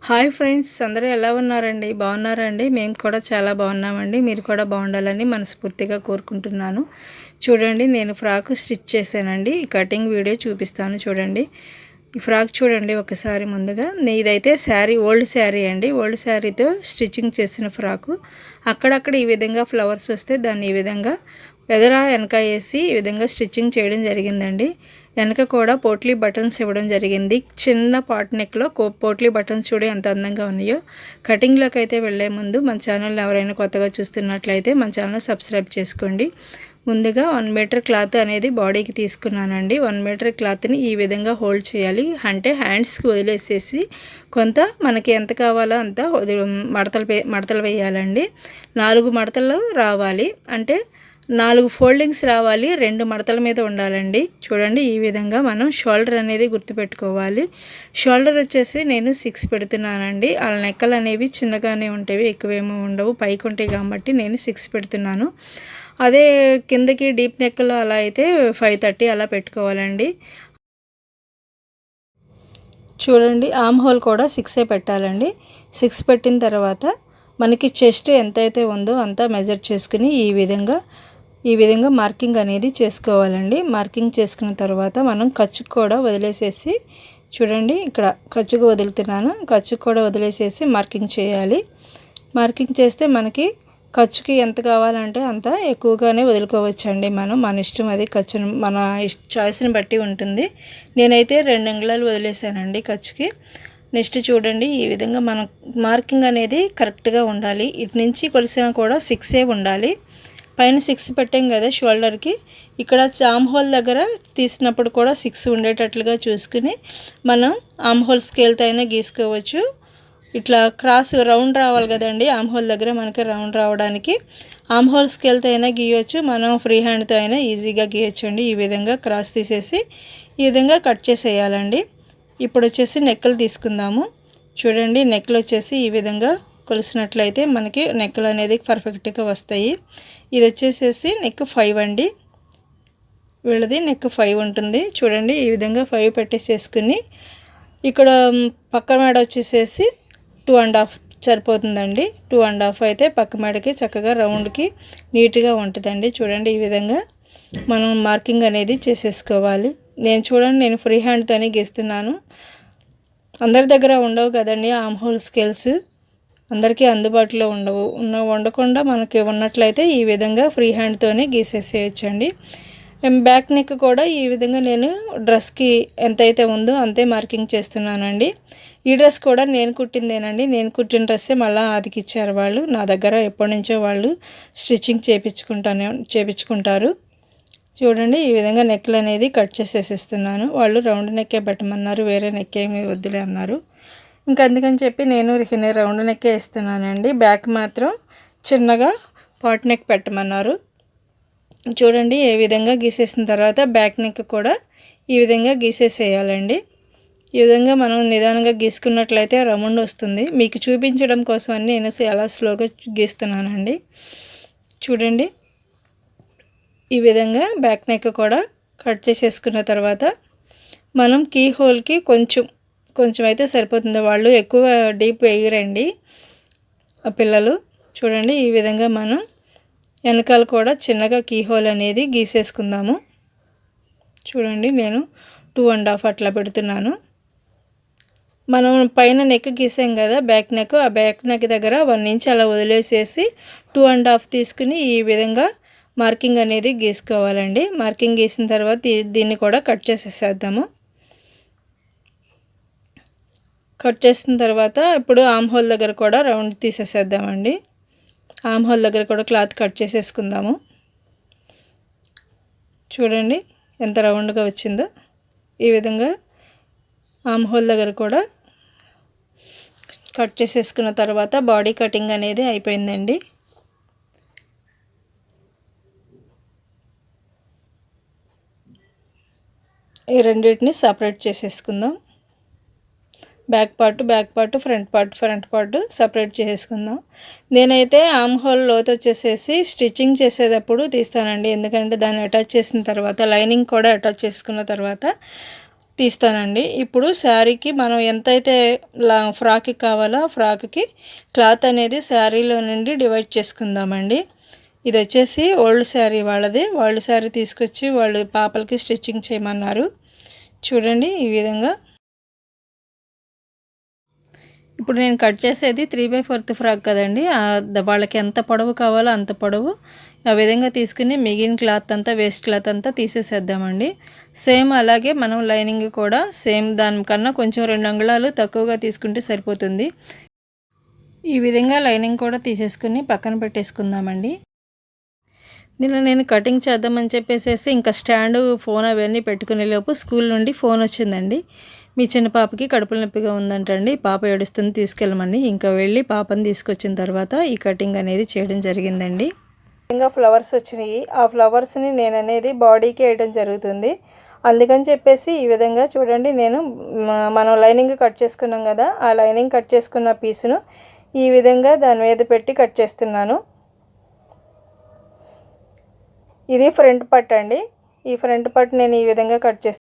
Hi friends, అందరూ ఎలా ఉన్నారండి? బాగున్నారా అండి? మేము కూడా చాలా బాగున్నామండి. మీరు కూడా బాగుండాలని మనస్ఫూర్తిగా కోరుకుంటున్నాను. చూడండి, నేను ఫ్రాక్ స్టిచ్ చేశానండి. ఈ కటింగ్ వీడియో చూపిస్తాను చూడండి. ఈ ఫ్రాక్ చూడండి ఒకసారి. ముందుగా ఇదైతే శారీ, ఓల్డ్ శారీ అండి. ఓల్డ్ శారీతో స్టిచ్చింగ్ చేసిన ఫ్రాకు. అక్కడక్కడ ఈ విధంగా ఫ్లవర్స్ వస్తే దాన్ని ఈ విధంగా వెనక వేసి ఈ విధంగా స్టిచ్చింగ్ చేయడం జరిగిందండి. వెనక కూడా పోట్లీ బటన్స్ ఇవ్వడం జరిగింది. చిన్న పాట్ నెక్లో పోట్లీ బటన్స్ చూడ ఎంత అందంగా ఉన్నాయో. కటింగ్లోకి అయితే వెళ్ళే ముందు మన ఛానల్ ఎవరైనా కొత్తగా చూస్తున్నట్లయితే మన ఛానల్ సబ్స్క్రైబ్ చేసుకోండి. ముందుగా 1 మీటర్ క్లాత్ అనేది బాడీకి తీసుకున్నానండి. 1 మీటర్ క్లాత్ని ఈ విధంగా హోల్డ్ చేయాలి. అంటే హ్యాండ్స్కి వదిలేసేసి కొంత మనకి ఎంత కావాలో అంత మడతలు వేయాలండి. 4 మడతలు రావాలి. అంటే 4 ఫోల్డింగ్స్ రావాలి. 2 మడతల మీద ఉండాలండి. చూడండి, ఈ విధంగా మనం షోల్డర్ అనేది గుర్తుపెట్టుకోవాలి. షోల్డర్ వచ్చేసి నేను 6 పెడుతున్నానండి. వాళ్ళ నెక్కలు అనేవి చిన్నగానే ఉంటాయి, ఎక్కువేమో ఉండవు, పైకి ఉంటాయి కాబట్టి నేను 6 పెడుతున్నాను. అదే కిందకి డీప్ నెక్కలు అలా అయితే 5:30 అలా పెట్టుకోవాలండి. చూడండి, ఆమ్ హోల్ కూడా 6 పెట్టాలండి. 6 పెట్టిన తర్వాత మనకి చెస్ట్ ఎంతైతే ఉందో అంతా మెజర్ చేసుకుని ఈ విధంగా మార్కింగ్ అనేది చేసుకోవాలండి. మార్కింగ్ చేసుకున్న తర్వాత మనం ఖర్చుకు కూడా వదిలేసేసి, చూడండి ఇక్కడ ఖర్చుకు వదులుతున్నాను, ఖర్చుకు కూడా వదిలేసేసి మార్కింగ్ చేయాలి. మార్కింగ్ చేస్తే మనకి ఖర్చుకి ఎంత కావాలంటే అంత ఎక్కువగానే వదులుకోవచ్చండి. మన ఇష్టం, అది ఖర్చును మన చాయిస్ని బట్టి ఉంటుంది. నేనైతే 2 అంగుళాలు వదిలేసానండి ఖర్చుకి. నెక్స్ట్ చూడండి, ఈ విధంగా మనం మార్కింగ్ అనేది కరెక్ట్గా ఉండాలి. ఇటు నుంచి కొలిసినా కూడా 6 ఉండాలి. పైన 6 పెట్టాం కదా షోల్డర్కి, ఇక్కడ ఆమ్ హోల్ దగ్గర తీసినప్పుడు కూడా 6 ఉండేటట్లుగా చూసుకుని మనం ఆమ్ హోల్ స్కేల్తో అయినా గీసుకోవచ్చు. ఇట్లా క్రాస్ రౌండ్ రావాలి కదండి ఆమ్ హోల్ దగ్గర, మనకి రౌండ్ రావడానికి ఆమ్ హోల్ స్కేల్తో అయినా గీయవచ్చు, మనం ఫ్రీ హ్యాండ్తో అయినా ఈజీగా గీయచ్చు అండి. ఈ విధంగా క్రాస్ తీసేసి ఈ విధంగా కట్ చేసేయాలండి. ఇప్పుడు వచ్చేసి నెక్కలు తీసుకుందాము. చూడండి, నెక్కలు వచ్చేసి ఈ విధంగా కొలిసినట్లయితే మనకి నెక్కలు అనేది పర్ఫెక్ట్గా వస్తాయి. ఇది వచ్చేసేసి నెక్ 5 అండి. వీళ్ళది నెక్ 5 ఉంటుంది. చూడండి, ఈ విధంగా 5 పెట్టేసేసుకుని ఇక్కడ పక్క మెడ వచ్చేసేసి 2.5 సరిపోతుందండి. 2.5 అయితే పక్క మెడకి చక్కగా రౌండ్కి నీట్గా ఉంటుందండి. చూడండి, ఈ విధంగా మనం మార్కింగ్ అనేది చేసేసుకోవాలి. నేను ఫ్రీ హ్యాండ్తోనే గీస్తున్నాను. అందరి దగ్గర ఉండవు కదండి ఆమ్ హోల్ స్కేల్స్, అందరికీ అందుబాటులో ఉండకుండా మనకి ఉన్నట్లయితే ఈ విధంగా ఫ్రీ హ్యాండ్తోనే గీసేసేయచ్చండి. బ్యాక్ నెక్ కూడా ఈ విధంగా నేను డ్రెస్కి ఎంతైతే ఉందో అంతే మార్కింగ్ చేస్తున్నానండి. ఈ డ్రెస్ కూడా నేను కుట్టిందేనండి. నేను కుట్టిన డ్రెస్సే మళ్ళీ అతికిచ్చారు వాళ్ళు. నా దగ్గర ఎప్పటి నుంచో వాళ్ళు స్టిచ్చింగ్ చేపించుకుంటారు. చూడండి, ఈ విధంగా నెక్లు అనేది కట్ చేసేసిస్తున్నాను. వాళ్ళు రౌండ్ నెక్కే పెట్టమన్నారు, వేరే నెక్ ఏమీ వద్దులే అన్నారు. ఇంకా అందుకని చెప్పి నేను రౌండ్ నెక్కే ఇస్తున్నానండి. బ్యాక్ మాత్రం చిన్నగా పాట్ నెక్ పెట్టమన్నారు. చూడండి, ఏ విధంగా గీసేసిన తర్వాత బ్యాక్ నెక్ కూడా ఈ విధంగా గీసేసేయాలండి. ఈ విధంగా మనం నిదానంగా గీసుకున్నట్లయితే రౌండ్ వస్తుంది. మీకు చూపించడం కోసం అని నేను చాలా స్లోగా గీస్తున్నానండి. చూడండి, ఈ విధంగా బ్యాక్ నెక్ కూడా కట్ చేసేసుకున్న తర్వాత మనం కీ హోల్కి కొంచెం అయితే సరిపోతుంది. వాళ్ళు ఎక్కువ డీప్ వేయరండి ఆ పిల్లలు. చూడండి, ఈ విధంగా మనం వెనకాల కూడా చిన్నగా కీ హోల్ అనేది గీసేసుకుందాము. చూడండి, నేను 2.5 అట్లా పెడుతున్నాను. మనం పైన నెక్ గీసాం కదా బ్యాక్ నెక్, ఆ బ్యాక్ నెక్ దగ్గర 1 ఇంచ్ అలా వదిలేసేసి 2.5 తీసుకుని ఈ విధంగా మార్కింగ్ అనేది గీసుకోవాలండి. మార్కింగ్ గీసిన తర్వాత దీన్ని కూడా కట్ చేసేసేద్దాము. కట్ చేసిన తర్వాత ఇప్పుడు ఆమ్ హోల్ దగ్గర కూడా రౌండ్ తీసేసేద్దామండి. ఆమ్ హోల్ దగ్గర కూడా క్లాత్ కట్ చేసేసుకుందాము. చూడండి, ఎంత రౌండ్గా వచ్చిందో. ఈ విధంగా ఆమ్ హోల్ దగ్గర కూడా కట్ చేసేసుకున్న తర్వాత బాడీ కటింగ్ అనేది అయిపోయిందండి. ఈ రెండింటిని సపరేట్ చేసేసుకుందాం. Back part, front part separate చేసేసుకుందాం. నేనైతే ఆమ్ హోల్ లోతు వచ్చేసేసి స్టిచ్చింగ్ చేసేటప్పుడు తీస్తానండి. ఎందుకంటే దాన్ని అటాచ్ చేసిన తర్వాత లైనింగ్ కూడా అటాచ్ చేసుకున్న తర్వాత తీస్తానండి. ఇప్పుడు శారీకి మనం ఎంతైతే ఫ్రాక్కి కావాలో ఫ్రాక్కి క్లాత్ అనేది శారీలో నుండి డివైడ్ చేసుకుందామండి. ఇది వచ్చేసి ఓల్డ్ శారీ వాళ్ళది. ఓల్డ్ శారీ తీసుకొచ్చి వాళ్ళు పాపలకి స్టిచ్చింగ్ చేయమన్నారు. చూడండి ఈ విధంగా. ఇప్పుడు నేను కట్ చేసేది 3/4 ఫ్రాక్ కదండి. వాళ్ళకి ఎంత పొడవు కావాలో అంత పొడవు ఆ విధంగా తీసుకుని మిగిలిన క్లాత్ అంతా వేస్ట్ క్లాత్ అంతా తీసేసేద్దామండి. సేమ్ అలాగే మనం లైనింగ్ కూడా సేమ్ దానికన్నా కొంచెం 2 అంగుళాలు తక్కువగా తీసుకుంటే సరిపోతుంది. ఈ విధంగా లైనింగ్ కూడా తీసేసుకుని పక్కన పెట్టేసుకుందామండి. దీనిలో నేను కటింగ్ చేద్దామని చెప్పేసేసి ఇంకా స్టాండు ఫోన్ అవన్నీ పెట్టుకునే లోపు స్కూల్ నుండి ఫోన్ వచ్చిందండి. మీ చిన్న పాపకి కడుపుల నొప్పిగా ఉందంటండి, పాప ఏడుస్తుంది తీసుకెళ్ళమని. ఇంకా వెళ్ళి పాపని తీసుకొచ్చిన తర్వాత ఈ కటింగ్ అనేది చేయడం జరిగిందండి. ఇంకా ఫ్లవర్స్ వచ్చినాయి. ఆ ఫ్లవర్స్ని నేను అనేది బాడీకి వేయడం జరుగుతుంది. అందుకని చెప్పేసి ఈ విధంగా చూడండి, నేను మనం లైనింగ్ కట్ చేసుకున్నాం కదా, ఆ లైనింగ్ కట్ చేసుకున్న పీసును ఈ విధంగా దాని మీద పెట్టి కట్ చేస్తున్నాను. ఇది ఫ్రంట్ పార్ట్ అండి. ఈ ఫ్రంట్ పార్ట్ నేను ఈ విధంగా కట్ చేస్తాను.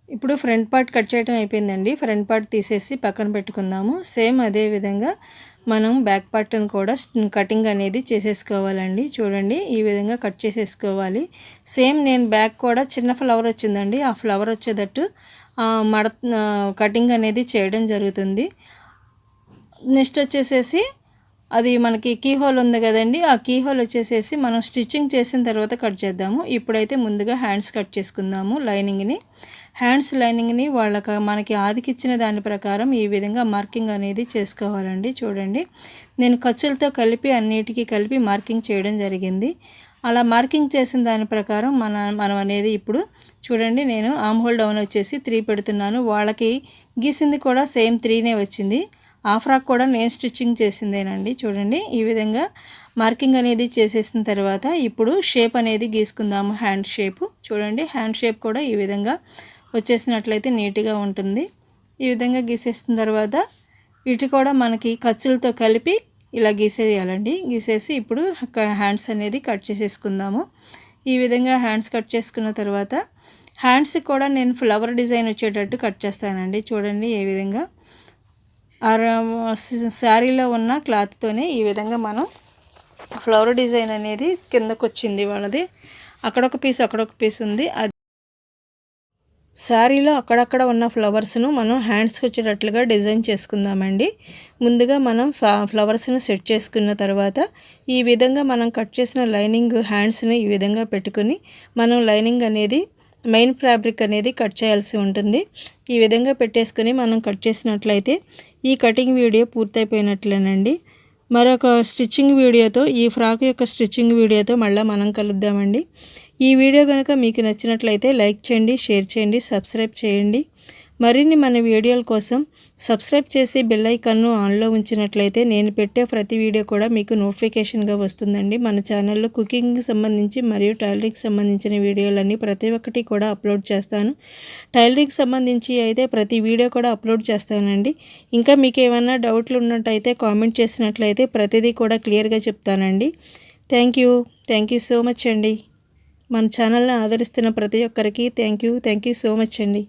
ఇప్పుడు ఫ్రంట్ పార్ట్ కట్ చేయడం అయిపోయిందండి. ఫ్రంట్ పార్ట్ తీసేసి పక్కన పెట్టుకుందాము. సేమ్ అదే విధంగా మనం బ్యాక్ పార్ట్ని కూడా కటింగ్ అనేది చేసేసుకోవాలండి. చూడండి ఈ విధంగా కట్ చేసేసుకోవాలి. సేమ్ నేను బ్యాక్ కూడా చిన్న ఫ్లవర్ వచ్చిందండి, ఆ ఫ్లవర్ వచ్చేటట్టు కటింగ్ అనేది చేయడం జరుగుతుంది. నెక్స్ట్ వచ్చేసేసి అది మనకి కీ హోల్ ఉంది కదండి, ఆ కీ హోల్ వచ్చేసేసి మనం స్టిచ్చింగ్ చేసిన తర్వాత కట్ చేద్దాము. ఇప్పుడైతే ముందుగా హ్యాండ్స్ కట్ చేసుకుందాము. హ్యాండ్స్ లైనింగ్ని మనకి ఆదికిచ్చిన దాని ప్రకారం ఈ విధంగా మార్కింగ్ అనేది చేసుకోవాలండి. చూడండి నేను ఖర్చులతో కలిపి అన్నిటికీ కలిపి మార్కింగ్ చేయడం జరిగింది. అలా మార్కింగ్ చేసిన దాని ప్రకారం మనం అనేది ఇప్పుడు చూడండి, నేను ఆర్మ్ హోల్ డౌన్ వచ్చేసి 3 పెడుతున్నాను. వాళ్ళకి గీసింది కూడా సేమ్ 3నే వచ్చింది. ఆ ఫ్రాక్ కూడా నేను స్టిచ్చింగ్ చేసిందేనండి. చూడండి ఈ విధంగా మార్కింగ్ అనేది చేసేసిన తర్వాత ఇప్పుడు షేప్ అనేది గీసుకుందాము. హ్యాండ్ షేపు చూడండి, హ్యాండ్ షేప్ కూడా ఈ విధంగా వచ్చేసినట్లయితే నీట్గా ఉంటుంది. ఈ విధంగా గీసేసిన తర్వాత ఇటు కూడా మనకి ఖర్చులతో కలిపి ఇలా గీసేయాలండి. గీసేసి ఇప్పుడు హ్యాండ్స్ అనేది కట్ చేసేసుకుందాము. ఈ విధంగా హ్యాండ్స్ కట్ చేసుకున్న తర్వాత హ్యాండ్స్కి కూడా నేను ఫ్లవర్ డిజైన్ వచ్చేటట్టు కట్ చేస్తానండి. చూడండి ఏ విధంగా శారీలో ఉన్న క్లాత్తోనే ఈ విధంగా మనం ఫ్లవర్ డిజైన్ అనేది కిందకు వచ్చింది వాళ్ళది. అక్కడొక పీస్ ఉంది. అది శారీలో అక్కడక్కడ ఉన్న ఫ్లవర్స్ను మనం హ్యాండ్స్కి వచ్చేటట్లుగా డిజైన్ చేసుకుందామండి. ముందుగా మనం ఫ్లవర్స్ను సెట్ చేసుకున్న తర్వాత ఈ విధంగా మనం కట్ చేసిన లైనింగ్ హ్యాండ్స్ని ఈ విధంగా పెట్టుకుని మనం లైనింగ్ అనేది మెయిన్ ఫ్యాబ్రిక్ అనేది కట్ చేయాల్సి ఉంటుంది. ఈ విధంగా పెట్టేసుకొని మనం కట్ చేసినట్లయితే ఈ కటింగ్ వీడియో పూర్తయిపోయినట్లేనండి. మరొక స్టిచ్చింగ్ వీడియోతో, ఈ ఫ్రాక్ యొక్క స్టిచ్చింగ్ వీడియోతో మళ్ళీ మనం కలుద్దామండి. ఈ వీడియో కనుక మీకు నచ్చినట్లయితే లైక్ చేయండి, షేర్ చేయండి, సబ్స్క్రైబ్ చేయండి. మరిన్ని మన వీడియోల కోసం సబ్స్క్రైబ్ చేసి బెల్ ఐకాన్ను ఆన్లో ఉంచినట్లయితే నేను పెట్టే ప్రతి వీడియో కూడా మీకు నోటిఫికేషన్గా వస్తుందండి. మన ఛానల్లో కుకింగ్కి సంబంధించి మరియు టైలరింగ్కి సంబంధించిన వీడియోలన్నీ ప్రతి ఒక్కటి కూడా అప్లోడ్ చేస్తాను. టైలరింగ్కి సంబంధించి అయితే ప్రతి వీడియో కూడా అప్లోడ్ చేస్తానండి. ఇంకా మీకు ఏమైనా డౌట్లు ఉన్నట్టయితే కామెంట్ చేసినట్లయితే ప్రతిదీ కూడా క్లియర్గా చెప్తానండి. థ్యాంక్ యూ సో మచ్ అండి. మన ఛానల్ని ఆదరిస్తున్న ప్రతి ఒక్కరికి థ్యాంక్ యూ సో మచ్ అండి.